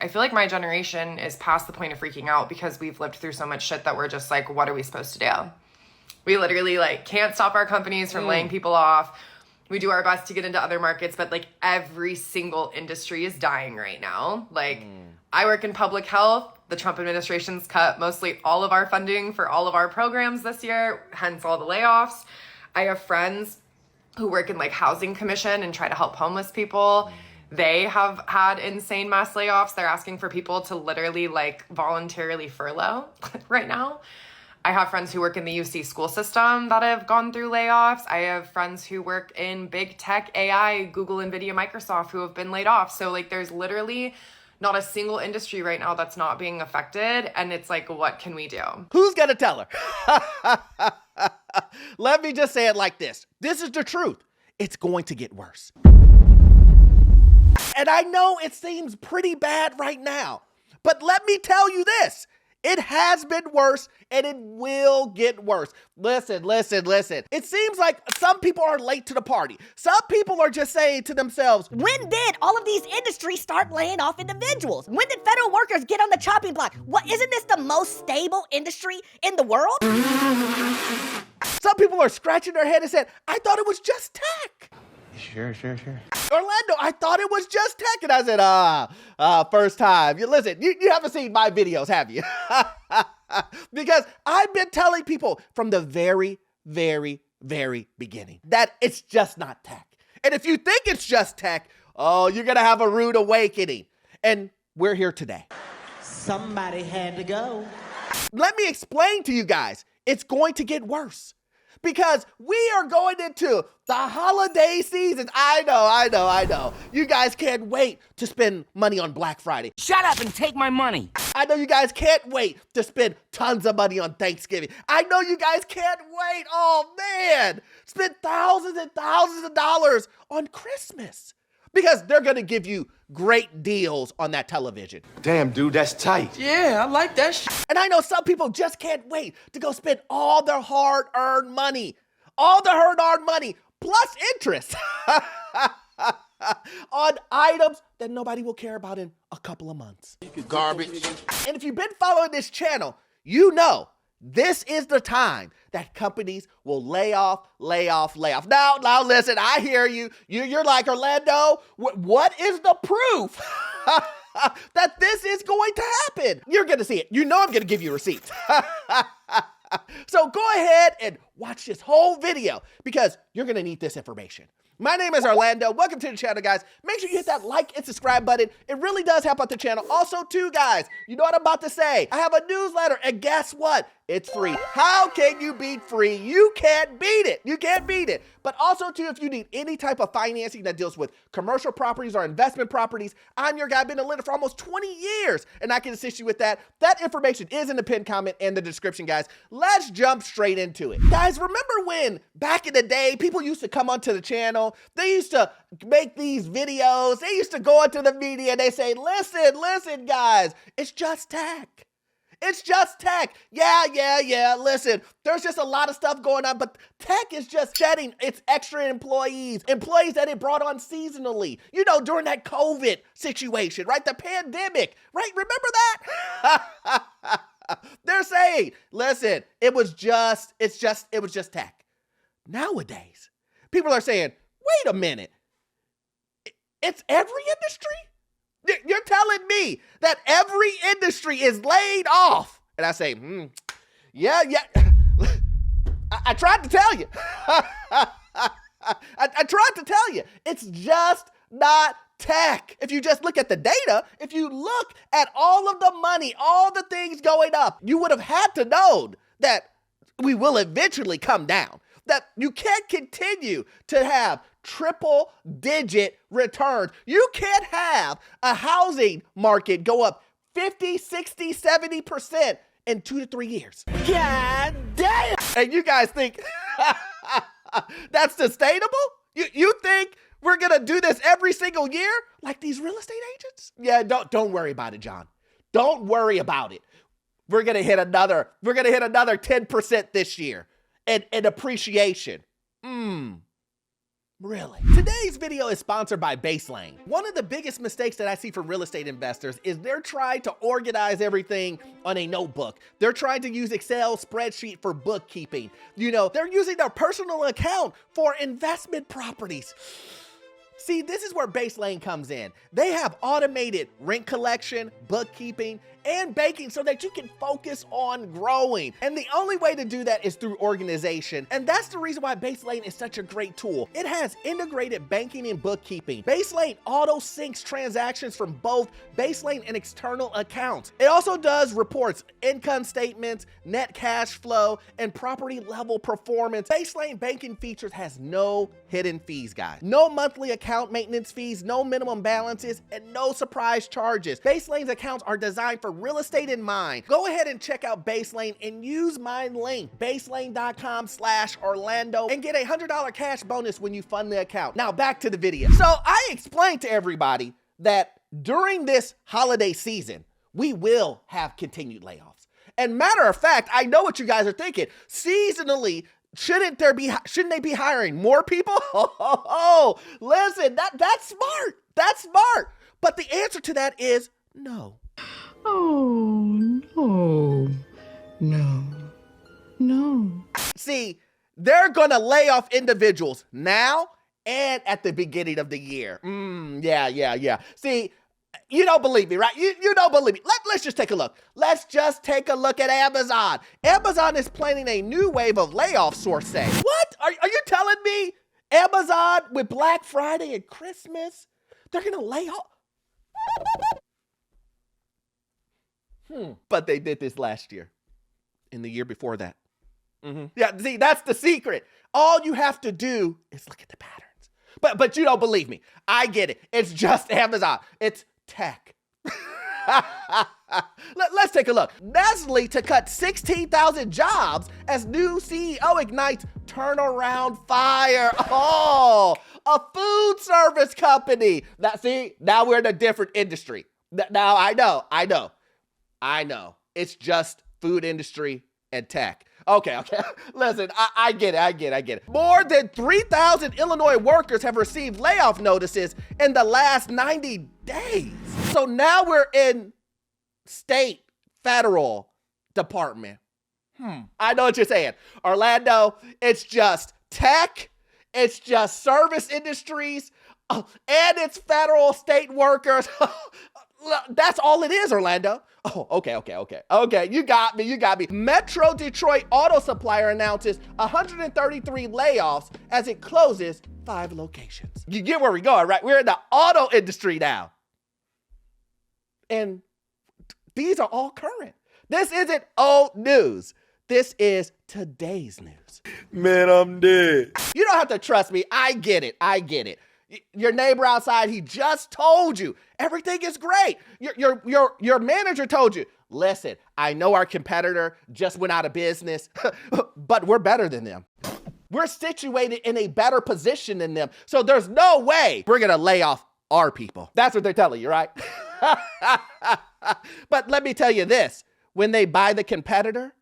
I feel like my generation is past the point of freaking out because we've lived through so much shit that we're just like, what are we supposed to do? We literally like can't stop our companies from laying people off. We do our best to get into other markets, but like every single industry is dying right now. Like I work in public health. The Trump administration's cut mostly all of our funding for all of our programs this year, hence all the layoffs. I have friends who work in like housing commission and try to help homeless people. They have had insane mass layoffs. They're asking for people to literally like voluntarily furlough right now. I have friends who work in the UC school system that have gone through layoffs. I have friends who work in big tech, AI, Google, NVIDIA, Microsoft who have been laid off. So like there's literally not a single industry right now that's not being affected. And it's like, what can we do? Who's gonna tell her? Let me just say it like this. This is the truth. It's going to get worse. And I know it seems pretty bad right now, but let me tell you this. It has been worse and it will get worse. Listen. It seems like some people are late to the party. Some people are just saying to themselves, when did all of these industries start laying off individuals? When did federal workers get on the chopping block? What, isn't this the most stable industry in the world? some people are scratching their head and said, I thought it was just tech. Sure. Orlando, I thought it was just tech. And I said, first time. Listen, you haven't seen my videos, have you? Because I've been telling people from the very, very, very beginning that it's just not tech. And if you think it's just tech, oh, you're going to have a rude awakening. And we're here today. Somebody had to go. Let me explain to you guys. It's going to get worse. Because we are going into the holiday season. I know. You guys can't wait to spend money on Black Friday. Shut up and take my money. I know you guys can't wait to spend tons of money on Thanksgiving. I know you guys can't wait. Oh, man. Spend thousands and thousands of dollars on Christmas. Because they're going to give you great deals on that television. Damn, dude, that's tight. Yeah, I like that shit. And I know some people just can't wait to go spend all their hard-earned money. All their hard-earned money, plus interest. On items that nobody will care about in a couple of months. Garbage. And if you've been following this channel, you know this is the time that companies will lay off. Now, listen, I hear you. You're like, Orlando, what is the proof that this is going to happen? You're going to see it. You know I'm going to give you receipts. So go ahead and watch this whole video because you're going to need this information. My name is Orlando. Welcome to the channel, guys. Make sure you hit that like and subscribe button. It really does help out the channel. Also, too, guys, you know what I'm about to say. I have a newsletter, and guess what? It's free. How can you beat free? You can't beat it. You can't beat it. But also, too, if you need any type of financing that deals with commercial properties or investment properties, I'm your guy. I've been a lender for almost 20 years, and I can assist you with that. That information is in the pinned comment and the description, guys. Let's jump straight into it. Guys, remember when back in the day, people used to come onto the channel, they used to make these videos, they used to go into the media, and they say, listen, guys, it's just tech. It's just tech. Yeah. Listen, there's just a lot of stuff going on, but tech is just shedding its extra employees that it brought on seasonally, during that COVID situation, right? The pandemic, right? Remember that? They're saying, listen, it was just tech. Nowadays, people are saying, wait a minute. It's every industry? You're telling me that every industry is laid off. And I say, yeah. I tried to tell you. I tried to tell you. It's just not tech. If you just look at the data, if you look at all of the money, all the things going up, you would have had to know that we will eventually come down. That you can't continue to have triple digit returns. You can't have a housing market go up 50, 60, 70% in 2 to 3 years. God damn! And you guys think that's sustainable? You think we're gonna do this every single year like these real estate agents? Yeah, don't worry about it, John. Don't worry about it. We're gonna hit another 10% this year. And appreciation. Really? Today's video is sponsored by Baselane. One of the biggest mistakes that I see from real estate investors is they're trying to organize everything on a notebook. They're trying to use Excel spreadsheet for bookkeeping. You know, they're using their personal account for investment properties. See, this is where Baselane comes in. They have automated rent collection, bookkeeping, and banking so that you can focus on growing. And the only way to do that is through organization. And that's the reason why Baselane is such a great tool. It has integrated banking and bookkeeping. Baselane auto syncs transactions from both Baselane and external accounts. It also does reports, income statements, net cash flow, and property level performance. Baselane banking features has no hidden fees, guys. No monthly account maintenance fees, no minimum balances, and no surprise charges. Baselane's accounts are designed for real estate in mind. Go ahead and check out Baselane and use my link, baselane.com/Orlando, and get a $100 cash bonus when you fund the account. Now back to the video. So I explained to everybody that during this holiday season, we will have continued layoffs. And matter of fact, I know what you guys are thinking. Seasonally, shouldn't they be hiring more people? Oh, listen, that's smart. That's smart. But the answer to that is no. Oh, no. See, they're gonna lay off individuals now and at the beginning of the year. Yeah. See, you don't believe me, right? You don't believe me. Let's just take a look. Let's just take a look at Amazon. Amazon is planning a new wave of layoffs, sources say. What? Are you telling me Amazon with Black Friday and Christmas, they're gonna lay off? But they did this last year and the year before that. Yeah, see, that's the secret. All you have to do is look at the patterns. But you don't believe me. I get it. It's just Amazon. It's tech. Let's take a look. Nestle to cut 16,000 jobs as new CEO ignites turnaround fire. Oh, a food service company. Now we're in a different industry. Now I know. It's just food industry and tech. Okay. Listen, I get it. More than 3,000 Illinois workers have received layoff notices in the last 90 days. So now we're in state, federal department. I know what you're saying. Orlando, it's just tech, it's just service industries, and it's federal, state workers. That's all it is, Orlando. Oh, okay. You got me. Metro Detroit Auto Supplier announces 133 layoffs as it closes 5 locations. You get where we're going, right? We're in the auto industry now. And these are all current. This isn't old news. This is today's news. Man, I'm dead. You don't have to trust me. I get it. Your neighbor outside, he just told you everything is great. Your manager told you, listen, I know our competitor just went out of business, but we're better than them. We're situated in a better position than them. So there's no way we're going to lay off our people. That's what they're telling you, right? But let me tell you this. When they buy the competitor,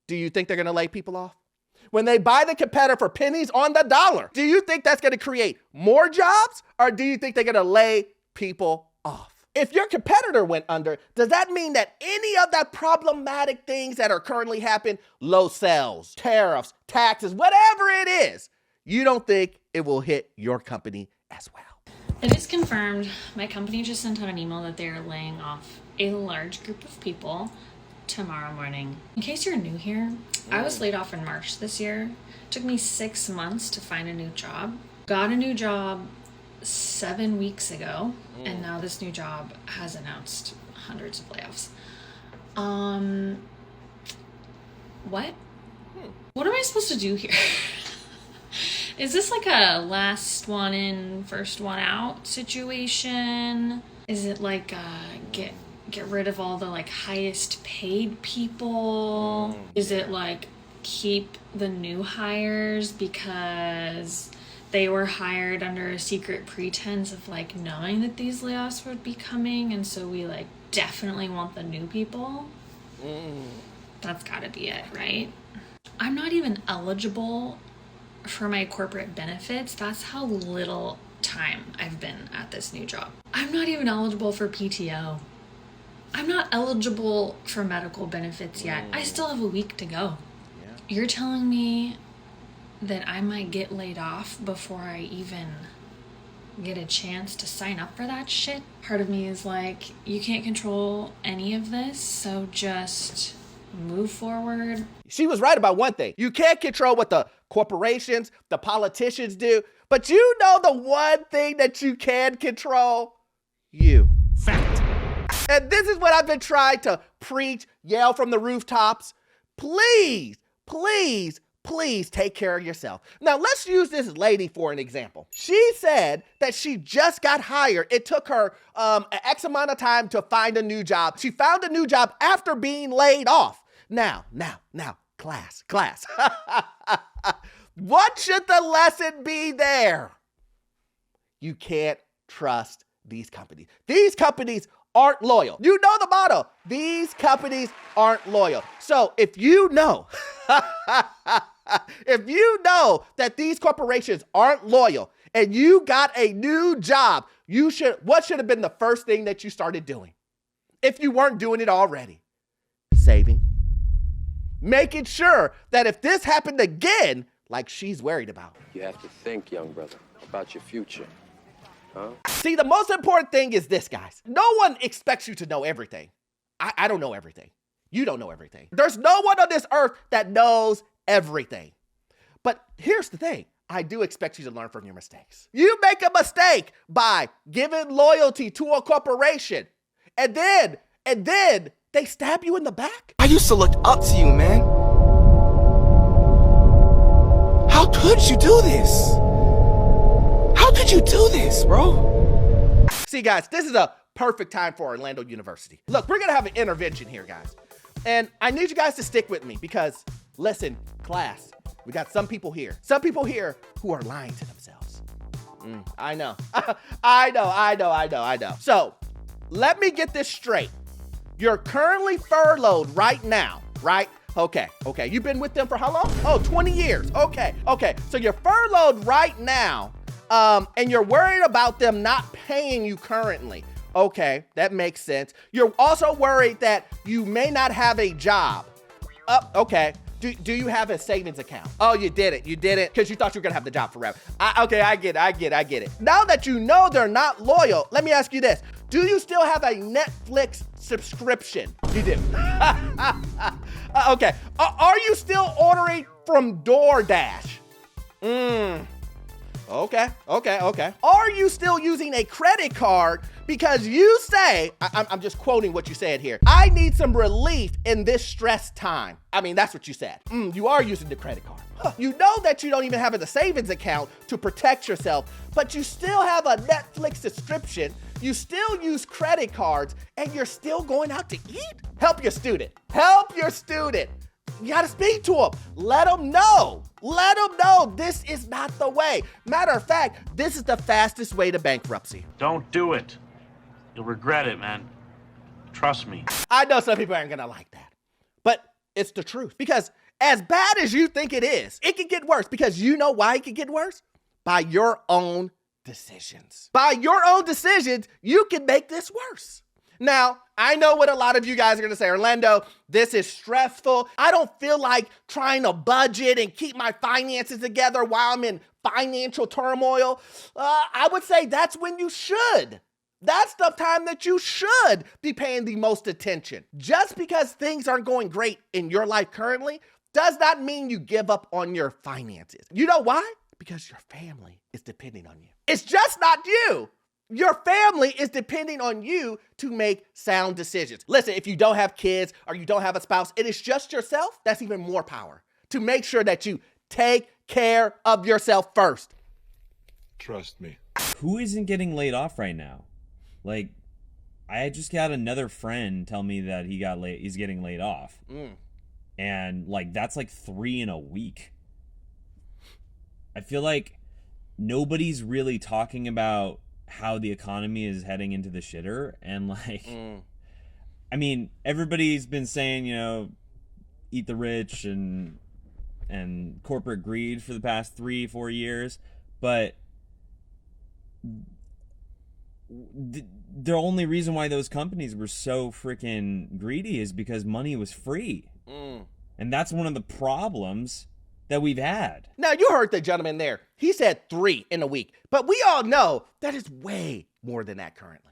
do you think they're going to lay people off? When they buy the competitor for pennies on the dollar, do you think that's going to create more jobs, or do you think they're going to lay people off? If your competitor went under, does that mean that any of the problematic things that are currently happening, low sales, tariffs, taxes, whatever it is, you don't think it will hit your company as well? It is confirmed. My company just sent out an email that they are laying off a large group of people tomorrow morning. In case you're new here, I was laid off in March this year. It took me 6 months to find a new job. Got a new job 7 weeks ago, and now this new job has announced hundreds of layoffs. What? What am I supposed to do here? Is this like a last one in, first one out situation? Is it like get rid of all the like highest paid people? Is it like keep the new hires because they were hired under a secret pretense of like knowing that these layoffs would be coming, and so we like definitely want the new people? That's gotta be it, right? I'm not even eligible for my corporate benefits, that's how little time I've been at this new job. I'm not even eligible for PTO. I'm not eligible for medical benefits yet. I still have a week to go. Yeah. You're telling me that I might get laid off before I even get a chance to sign up for that shit? Part of me is like, you can't control any of this, so just move forward. She was right about one thing. You can't control what the corporations, the politicians do, but you know the one thing that you can control? You. Fact. And this is what I've been trying to preach, yell from the rooftops. Please, please, please take care of yourself. Now, let's use this lady for an example. She said that she just got hired. It took her an X amount of time to find a new job. She found a new job after being laid off. Now, class. What should the lesson be there? You can't trust these companies. These companies aren't loyal. You know the motto. These companies aren't loyal. So if you know, that these corporations aren't loyal and you got a new job, what should have been the first thing that you started doing? If you weren't doing it already? Saving. Making sure that if this happened again, like she's worried about. You have to think, young brother, about your future. Huh? See, the most important thing is this, guys. No one expects you to know everything. I don't know everything. You don't know everything. There's no one on this earth that knows everything. But here's the thing. I do expect you to learn from your mistakes. You make a mistake by giving loyalty to a corporation, and then they stab you in the back. I used to look up to you, man. How could you do this? How could you do this, bro? See, guys, this is a perfect time for Orlando University. Look, we're gonna have an intervention here, guys. And I need you guys to stick with me because, listen, class, we got some people here who are lying to themselves. I know. I know. So, let me get this straight. You're currently furloughed right now, right? Okay. You've been with them for how long? Oh, 20 years. Okay. So you're furloughed right now, and you're worried about them not paying you currently. Okay, that makes sense. You're also worried that you may not have a job. Okay. Do you have a savings account? Oh, you did it because you thought you were gonna have the job forever. I get it. Now that you know they're not loyal, let me ask you this. Do you still have a Netflix subscription? You do. Okay. Are you still ordering from DoorDash? Okay. Are you still using a credit card because you say, I'm just quoting what you said here, I need some relief in this stress time. I mean, that's what you said. You are using the credit card. You know that you don't even have a savings account to protect yourself, but you still have a Netflix subscription. You still use credit cards and you're still going out to eat? Help your student. You gotta speak to them. Let them know this is not the way. Matter of fact, this is the fastest way to bankruptcy. Don't do it. You'll regret it, man. Trust me. I know some people aren't gonna like that, but it's the truth. Because as bad as you think it is, it can get worse. Because you know why it can get worse? By your own decisions. By your own decisions, you can make this worse. Now, I know what a lot of you guys are going to say, Orlando, this is stressful. I don't feel like trying to budget and keep my finances together while I'm in financial turmoil. I would say that's when you should. That's the time that you should be paying the most attention. Just because things aren't going great in your life currently does not mean you give up on your finances. You know why? Because your family is depending on you. It's just not you. Your family is depending on you to make sound decisions. Listen, if you don't have kids or you don't have a spouse, it is just yourself. That's even more power to make sure that you take care of yourself first. Trust me. Who isn't getting laid off right now? Like, I just got another friend tell me that he's getting laid off. And like, that's like 3 in a week. I feel like nobody's really talking about how the economy is heading into the shitter, and like I mean, everybody's been saying, eat the rich and corporate greed for the past 3-4 years, but the only reason why those companies were so freaking greedy is because money was free. And that's one of the problems that we've had. Now, you heard the gentleman there. He said 3 in a week, but we all know that is way more than that currently.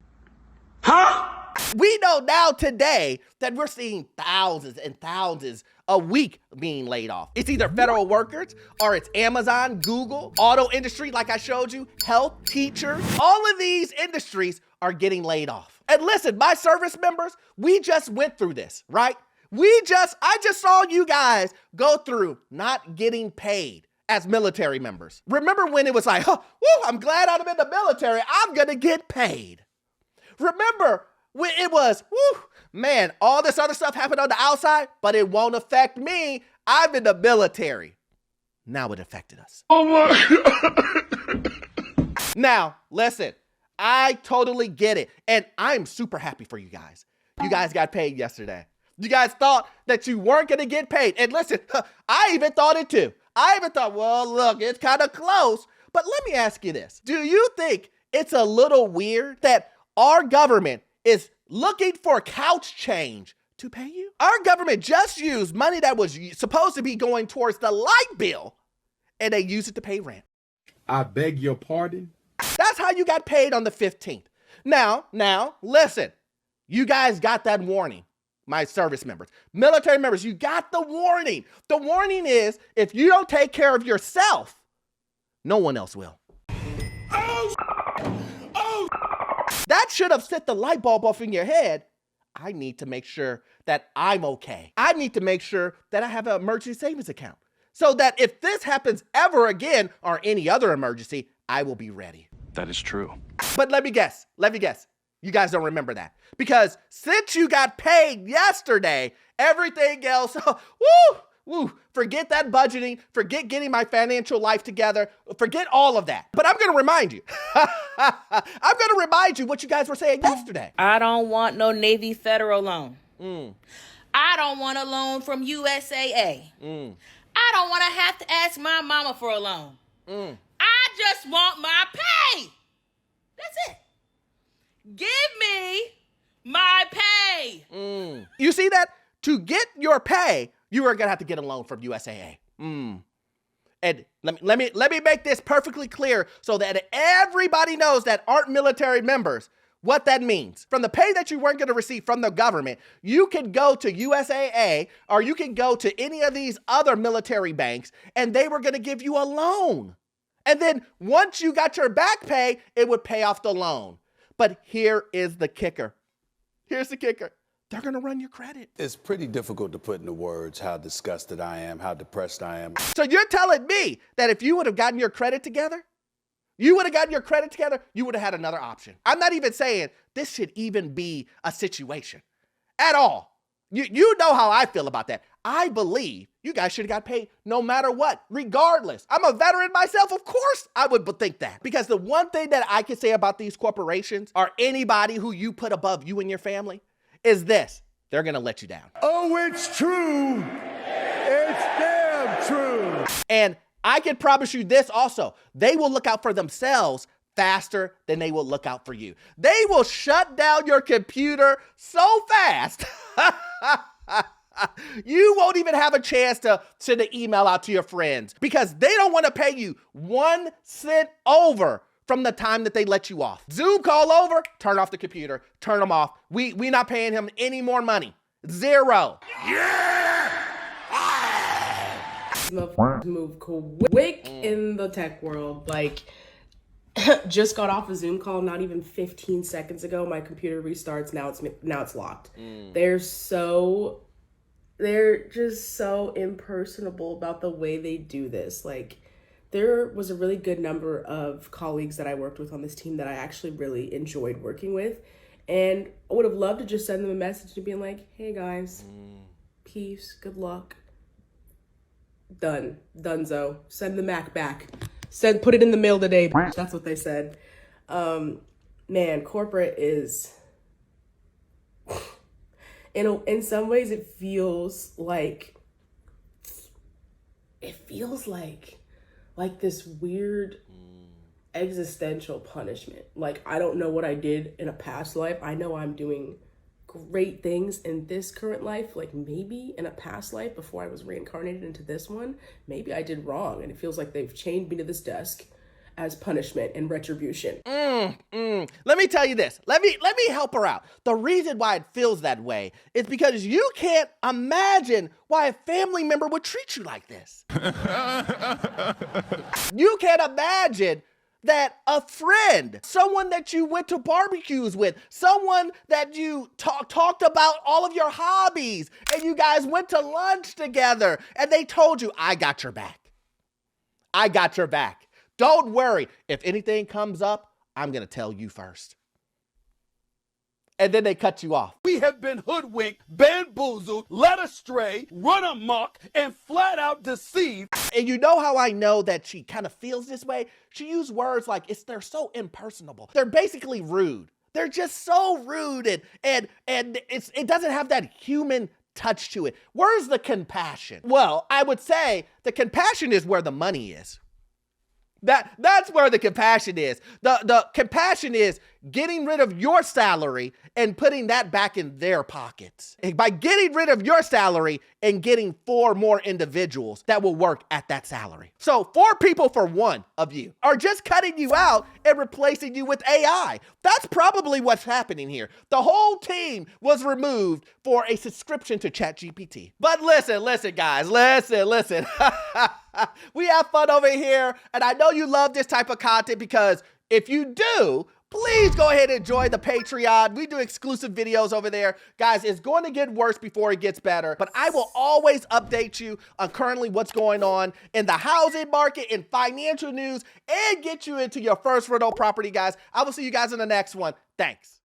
Huh? We know now today that we're seeing thousands and thousands a week being laid off. It's either federal workers or it's Amazon, Google, auto industry, like I showed you, health, teachers. All of these industries are getting laid off. And listen, my service members, we just went through this, right? I just saw you guys go through not getting paid as military members. Remember when it was like, oh, woo, I'm glad I'm in the military. I'm gonna get paid. Remember when it was, woo, man, all this other stuff happened on the outside, but it won't affect me. I'm in the military. Now it affected us. Oh my God. Now, listen, I totally get it. And I'm super happy for you guys. You guys got paid yesterday. You guys thought that you weren't going to get paid. And listen, I even thought it too. I even thought, well, look, it's kind of close. But let me ask you this. Do you think it's a little weird that our government is looking for couch change to pay you? Our government just used money that was supposed to be going towards the light bill, and they used it to pay rent. I beg your pardon? That's how you got paid on the 15th. Now, listen, you guys got that warning. My service members, military members, you got the warning. The warning is if you don't take care of yourself, no one else will. That should have set the light bulb off in your head. I need to make sure that I'm okay. I need to make sure that I have an emergency savings account so that if this happens ever again or any other emergency, I will be ready. That is true. But let me guess. You guys don't remember that because since you got paid yesterday, everything else, forget that budgeting, forget getting my financial life together, forget all of that. But I'm going to remind you, what you guys were saying yesterday. I don't want no Navy federal loan. I don't want a loan from USAA. I don't want to have to ask my mama for a loan. I just want my pay. That's it. Give me my pay. You see that? To get your pay, you are going to have to get a loan from USAA. And let me make this perfectly clear so that everybody knows that aren't military members what that means. From the pay that you weren't going to receive from the government, you can go to USAA or you can go to any of these other military banks and they were going to give you a loan. And then once you got your back pay, it would pay off the loan. But here is the kicker. Here's the kicker. They're going to run your credit. It's pretty difficult to put into words how disgusted I am, how depressed I am. So you're telling me that if you would have gotten your credit together, you would have had another option. I'm not even saying this should even be a situation at all. You know how I feel about that. I believe you guys should have got paid no matter what, regardless. I'm a veteran myself. Of course I would think that. Because the one thing that I can say about these corporations or anybody who you put above you and your family is this. They're going to let you down. Oh, it's true. It's damn true. And I can promise you this also. They will look out for themselves faster than they will look out for you. They will shut down your computer so fast. You won't even have a chance to send an email out to your friends because they don't want to pay you 1 cent over from the time that they let you off. Zoom call over, turn off the computer, turn them off. We not paying him any more money. 0. Yeah! Move quick in the tech world. Like, just got off a Zoom call not even 15 seconds ago. My computer restarts. Now it's locked. They're just so impersonable about the way they do this. Like, there was a really good number of colleagues that I worked with on this team that I actually really enjoyed working with. And I would have loved to just send them a message and be like, hey guys, peace, good luck. Donezo. Send the Mac back. Put it in the mail today. That's what they said. Man, corporate is... In some ways, it feels like it feels like this weird existential punishment. Like, I don't know what I did in a past life. I know I'm doing great things in this current life. Like, maybe in a past life before I was reincarnated into this one, maybe I did wrong, and it feels like they've chained me to this desk as punishment and retribution. Let me tell you this. Let me help her out. The reason why it feels that way is because you can't imagine why a family member would treat you like this. You can't imagine that a friend, someone that you went to barbecues with, someone that you talked about all of your hobbies, and you guys went to lunch together, and they told you, I got your back. I got your back. Don't worry. If anything comes up, I'm going to tell you first. And then they cut you off. We have been hoodwinked, bamboozled, led astray, run amok, and flat out deceived. And you know how I know that she kind of feels this way? She used words like, they're so impersonable. They're basically rude. They're just so rude, and it doesn't have that human touch to it. Where's the compassion? Well, I would say the compassion is where the money is. That's where the compassion is. The compassion is getting rid of your salary and putting that back in their pockets. By getting rid of your salary and getting 4 more individuals that will work at that salary. So 4 people for one of you are just cutting you out and replacing you with AI. That's probably what's happening here. The whole team was removed for a subscription to ChatGPT. But listen, guys, listen. We have fun over here, and I know you love this type of content because if you do, please go ahead and join the Patreon. We do exclusive videos over there. Guys, it's going to get worse before it gets better, but I will always update you on currently what's going on in the housing market, in financial news, and get you into your first rental property, guys. I will see you guys in the next one. Thanks.